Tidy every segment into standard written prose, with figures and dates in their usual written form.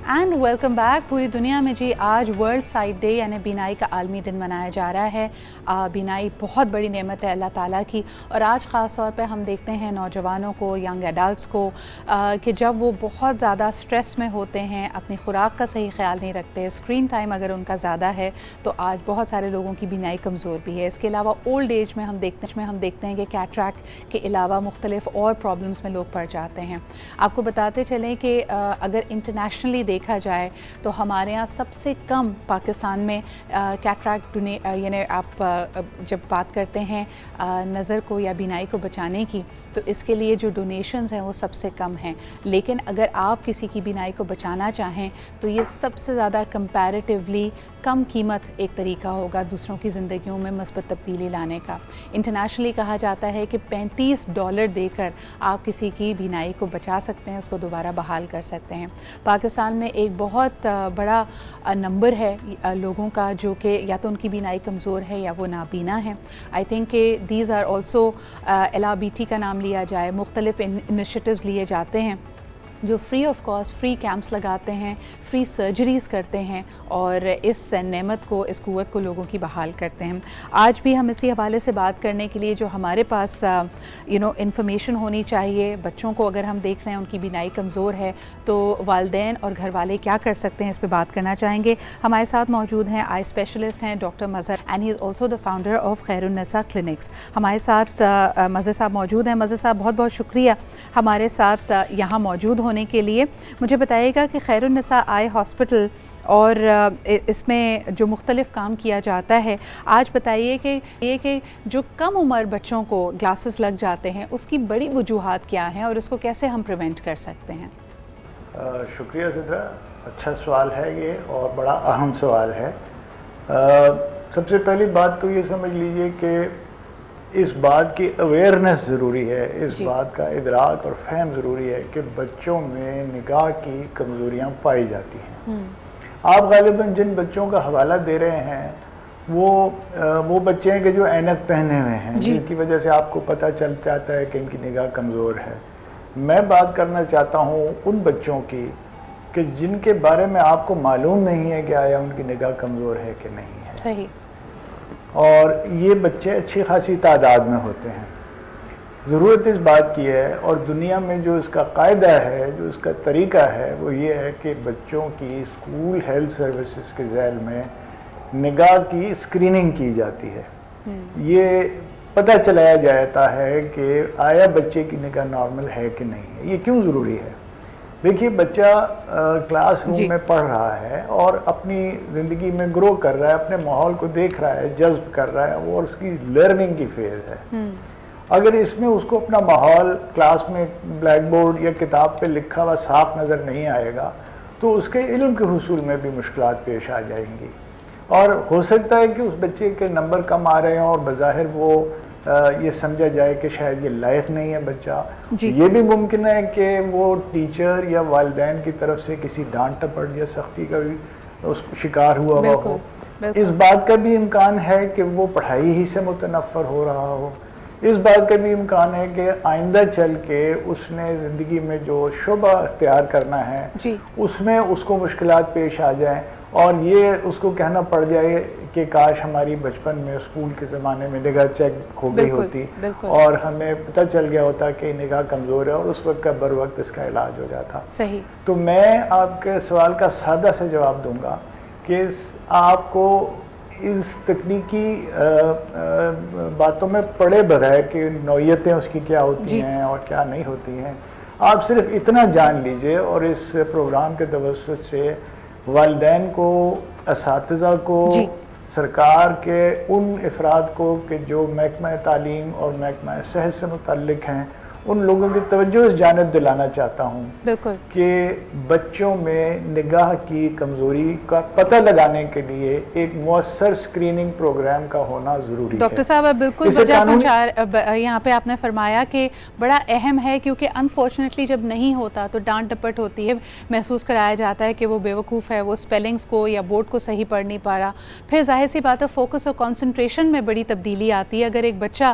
And welcome back. پوری دنیا میں جی آج ورلڈ سائٹ ڈے یعنی بینائی کا عالمی دن منایا جا رہا ہے. بینائی بہت بڑی نعمت ہے اللہ تعالیٰ کی, اور آج خاص طور پہ ہم دیکھتے ہیں نوجوانوں کو, ینگ ایڈلٹس کو, کہ جب وہ بہت زیادہ سٹریس میں ہوتے ہیں, اپنی خوراک کا صحیح خیال نہیں رکھتے, اسکرین ٹائم اگر ان کا زیادہ ہے تو آج بہت سارے لوگوں کی بینائی کمزور بھی ہے. اس کے علاوہ اولڈ ایج میں ہم دیکھتے ہیں کہ کیٹریکٹ کے علاوہ مختلف اور پرابلمس میں لوگ پڑ جاتے ہیں. آپ کو بتاتے چلیں کہ اگر انٹرنیشنلی دیکھا جائے تو ہمارے ہاں سب سے کم پاکستان میں کیٹریکٹ یعنی آپ جب بات کرتے ہیں نظر کو یا بینائی کو بچانے کی تو اس کے لیے جو ڈونیشنز ہیں وہ سب سے کم ہیں. لیکن اگر آپ کسی کی بینائی کو بچانا چاہیں تو یہ سب سے زیادہ کمپیریٹیولی کم قیمت ایک طریقہ ہوگا دوسروں کی زندگیوں میں مثبت تبدیلی لانے کا. انٹرنیشنلی کہا جاتا ہے کہ $35 دے کر آپ کسی کی بینائی کو بچا سکتے ہیں, اس کو دوبارہ بحال کر سکتے ہیں. پاکستان میں ایک بہت بڑا نمبر ہے لوگوں کا جو کہ یا تو ان کی بینائی کمزور ہے یا وہ نابینا ہیں. آئی تھنک کہ دیز آر آلسو LRBT کا نام لیا جائے, مختلف انیشیٹیوز لیے جاتے ہیں جو free of cost free camps لگاتے ہیں, فری سرجریز کرتے ہیں اور اس نعمت کو, اس قوت کو لوگوں کی بحال کرتے ہیں. آج بھی ہم اسی حوالے سے بات کرنے کے لیے جو ہمارے پاس انفارمیشن ہونی چاہیے, بچوں کو اگر ہم دیکھ رہے ہیں ان کی بینائی کمزور ہے تو والدین اور گھر والے کیا کر سکتے ہیں, اس پہ بات کرنا چاہیں گے. ہمارے ساتھ موجود ہیں آئی اسپیشلسٹ ہیں doctor Mazhar, and he is also the founder of خیر النساء کلینکس. ہمارے ساتھ مظہر صاحب موجود ہیں. مظہر صاحب بہت بہت شکریہ ہمارے ساتھ یہاں موجود ہونے کے لیے. مجھے بتائیے گا کہ خیر النساء آئی ہاسپٹل اور اس میں جو مختلف کام کیا جاتا ہے, آج بتائیے کہ جو کم عمر بچوں کو گلاسز لگ جاتے ہیں اس کی بڑی وجوہات کیا ہیں اور اس کو کیسے ہم پریونٹ کر سکتے ہیں؟ شکریہ سدرا, اچھا سوال ہے یہ اور بڑا اہم سوال ہے. سب سے پہلی بات تو یہ سمجھ لیجئے کہ اس بات کی اویئرنیس ضروری ہے, اس بات کا ادراک اور فہم ضروری ہے کہ بچوں میں نگاہ کی کمزوریاں پائی جاتی ہیں. آپ غالباً جن بچوں کا حوالہ دے رہے ہیں وہ بچے ہیں کہ جو اینک پہنے ہوئے ہیں, جن کی وجہ سے آپ کو پتہ چل جاتا ہے کہ ان کی نگاہ کمزور ہے. میں بات کرنا چاہتا ہوں ان بچوں کی کہ جن کے بارے میں آپ کو معلوم نہیں ہے کہ آیا ان کی نگاہ کمزور ہے کہ نہیں ہے. صحیح. اور یہ بچے اچھی خاصی تعداد میں ہوتے ہیں. ضرورت اس بات کی ہے, اور دنیا میں جو اس کا قاعدہ ہے, جو اس کا طریقہ ہے, وہ یہ ہے کہ بچوں کی اسکول ہیلتھ سروسز کے ذیل میں نگاہ کی اسکریننگ کی جاتی ہے. یہ پتہ چلایا جاتا ہے کہ آیا بچے کی نگاہ نارمل ہے کہ نہیں ہے. یہ کیوں ضروری ہے؟ دیکھیے, بچہ کلاس روم میں پڑھ رہا ہے اور اپنی زندگی میں گرو کر رہا ہے, اپنے ماحول کو دیکھ رہا ہے, جذب کر رہا ہے, وہ اس کی لرننگ کی فیز ہے. اگر اس میں اس کو اپنا ماحول کلاس میں بلیک بورڈ یا کتاب پہ لکھا ہوا صاف نظر نہیں آئے گا تو اس کے علم کے حصول میں بھی مشکلات پیش آ جائیں گی, اور ہو سکتا ہے کہ اس بچے کے نمبر کم آ رہے ہیں اور بظاہر وہ یہ سمجھا جائے کہ شاید یہ لائق نہیں ہے بچہ. یہ بھی ممکن ہے کہ وہ ٹیچر یا والدین کی طرف سے کسی ڈانٹ ٹپٹ یا سختی کا بھی اس کو شکار ہوا ہوا ہو. اس بات کا بھی امکان ہے کہ وہ پڑھائی ہی سے متنفر ہو رہا ہو. اس بات کا بھی امکان ہے کہ آئندہ چل کے اس نے زندگی میں جو شعبہ اختیار کرنا ہے اس میں اس کو مشکلات پیش آ جائیں اور یہ اس کو کہنا پڑ جائے کہ کاش ہماری بچپن میں اسکول کے زمانے میں نگاہ چیک ہو گئی ہوتی اور ہمیں پتہ چل گیا ہوتا کہ نگاہ کمزور ہے اور اس وقت کا بر وقت اس کا علاج ہو جاتا. صحیح. تو میں آپ کے سوال کا سادہ سے جواب دوں گا کہ آپ کو اس تکنیکی باتوں میں پڑے بغیر کہ نوعیتیں اس کی کیا ہوتی ہیں اور کیا نہیں ہوتی ہیں, آپ صرف اتنا جان لیجئے اور اس پروگرام کے توسط سے والدین کو, اساتذہ کو, سرکار کے ان افراد کو کہ جو محکمہ تعلیم اور محکمہ صحت سے متعلق ہیں, ان لوگوں کی توجہ اس جانب دلانا چاہتا ہوں کہ بچوں میں نگاہ کی کمزوری کا پتہ لگانے کے لیے ایک مؤثر اسکریننگ پروگرام کا ہونا ضروری ہے. ڈاکٹر صاحب اب بالکل وجہ پہنچا یہاں پہ آپ نے فرمایا کہ بڑا اہم ہے, کیونکہ انفارچونیٹلی جب نہیں ہوتا تو ڈانٹ ڈپٹ ہوتی ہے, محسوس کرایا جاتا ہے کہ وہ بیوقوف ہے, وہ اسپیلنگس کو یا بورڈ کو صحیح پڑھ نہیں پا رہا. پھر ظاہر سی بات ہے فوکس اور کنسنٹریشن میں بڑی تبدیلی آتی ہے. اگر ایک بچہ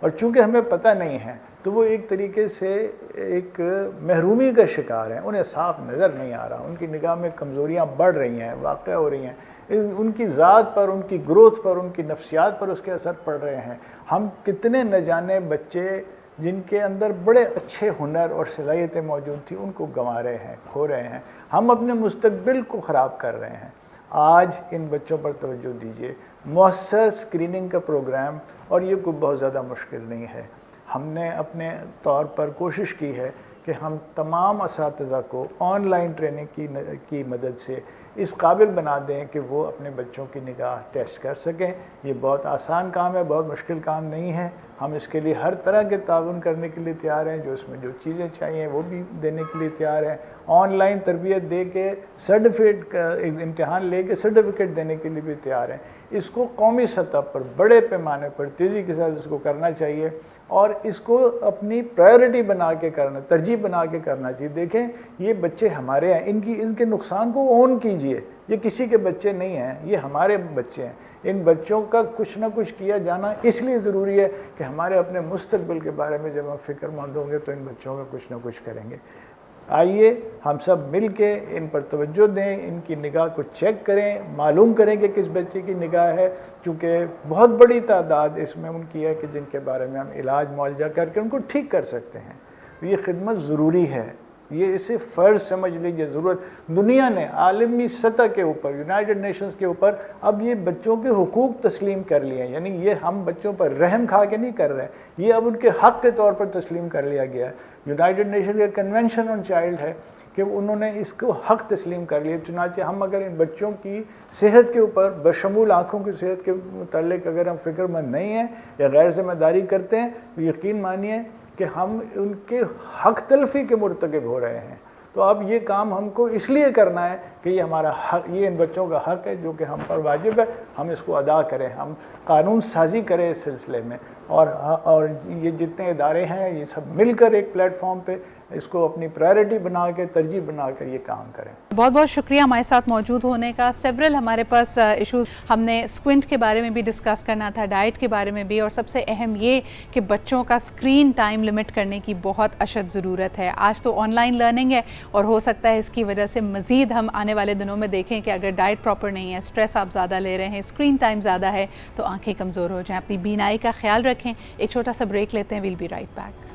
اور چونکہ ہمیں پتہ نہیں ہے تو وہ ایک طریقے سے ایک محرومی کا شکار ہیں، انہیں صاف نظر نہیں آ رہا، ان کی نگاہ میں کمزوریاں بڑھ رہی ہیں، واقع ہو رہی ہیں، ان کی ذات پر، ان کی گروتھ پر، ان کی نفسیات پر اس کے اثر پڑ رہے ہیں۔ ہم کتنے نہ جانے بچے جن کے اندر بڑے اچھے ہنر اور صلاحیتیں موجود تھیں ان کو گنوا رہے ہیں، کھو رہے ہیں، ہم اپنے مستقبل کو خراب کر رہے ہیں۔ آج ان بچوں پر توجہ دیجیے، مؤثر اسکریننگ کا پروگرام، اور یہ کوئی بہت زیادہ مشکل نہیں ہے۔ ہم نے اپنے طور پر کوشش کی ہے کہ ہم تمام اساتذہ کو آن لائن ٹریننگ کی مدد سے اس قابل بنا دیں کہ وہ اپنے بچوں کی نگاہ ٹیسٹ کر سکیں۔ یہ بہت آسان کام ہے، بہت مشکل کام نہیں ہے۔ ہم اس کے لیے ہر طرح کے تعاون کرنے کے لیے تیار ہیں، جو اس میں جو چیزیں چاہیے وہ بھی دینے کے لیے تیار ہیں۔ آن لائن تربیت دے کے سرٹیفکیٹ کا امتحان لے کے سرٹیفکیٹ دینے کے لیے بھی تیار ہیں۔ اس کو قومی سطح پر بڑے پیمانے پر تیزی کے ساتھ اس کو کرنا چاہیے، اور اس کو اپنی پرائیورٹی بنا کے کرنا، ترجیح بنا کے کرنا چاہیے۔ دیکھیں یہ بچے ہمارے ہیں، ان کے نقصان کو اون کیجئے، یہ کسی کے بچے نہیں ہیں، یہ ہمارے بچے ہیں۔ ان بچوں کا کچھ نہ کچھ کیا جانا اس لیے ضروری ہے کہ ہمارے اپنے مستقبل کے بارے میں جب ہم فکر مند ہوں گے تو ان بچوں کا کچھ نہ کچھ کریں گے۔ آئیے ہم سب مل کے ان پر توجہ دیں، ان کی نگاہ کو چیک کریں، معلوم کریں کہ کس بچے کی نگاہ ہے، چونکہ بہت بڑی تعداد اس میں ان کی ہے کہ جن کے بارے میں ہم علاج معالجہ کر کے ان کو ٹھیک کر سکتے ہیں۔ یہ خدمت ضروری ہے، یہ اسے فرض سمجھ لیجیے، ضرورت۔ دنیا نے عالمی سطح کے اوپر، یونائٹڈ نیشنز کے اوپر اب یہ بچوں کے حقوق تسلیم کر لیے ہیں، یعنی یہ ہم بچوں پر رحم کھا کے نہیں کر رہے ہیں، یہ اب ان کے حق کے طور پر تسلیم کر لیا گیا ہے۔ یونائٹڈ نیشن کا کنونشن آن چائلڈ ہے کہ انہوں نے اس کو حق تسلیم کر لیا۔ چنانچہ ہم اگر ان بچوں کی صحت کے اوپر بشمول آنکھوں کی صحت کے متعلق اگر ہم فکر مند نہیں ہیں یا غیر ذمہ داری کرتے ہیں تو یقین مانیے کہ ہم ان کے حق تلفی کے مرتکب ہو رہے ہیں۔ تو اب یہ کام ہم کو اس لیے کرنا ہے کہ یہ ہمارا حق، یہ ان بچوں کا حق ہے جو کہ ہم پر واجب ہے، ہم اس کو ادا کریں، ہم قانون سازی کریں اس سلسلے میں، اور یہ جتنے ادارے ہیں یہ سب مل کر ایک پلیٹ فارم پہ اس کو اپنی پرائیورٹی بنا کے، ترجیح بنا کر یہ کام کریں۔ بہت بہت شکریہ ہمارے ساتھ موجود ہونے کا۔ سیورل ہمارے پاس ایشوز، ہم نے اسکوینٹ کے بارے میں بھی ڈسکس کرنا تھا، ڈائٹ کے بارے میں بھی، اور سب سے اہم یہ کہ بچوں کا اسکرین ٹائم لمٹ کرنے کی بہت اشد ضرورت ہے۔ آج تو آن لائن لرننگ ہے اور ہو سکتا ہے اس کی وجہ سے مزید ہم آنے والے دنوں میں دیکھیں کہ اگر ڈائٹ پراپر نہیں ہے، اسٹریس آپ زیادہ لے رہے ہیں، اسکرین ٹائم زیادہ ہے تو آنکھیں کمزور ہو جائیں۔ اپنی بینائی کا خیال رکھیں۔ ایک چھوٹا سا بریک لیتے ہیں، ویل بی رائٹ بیک۔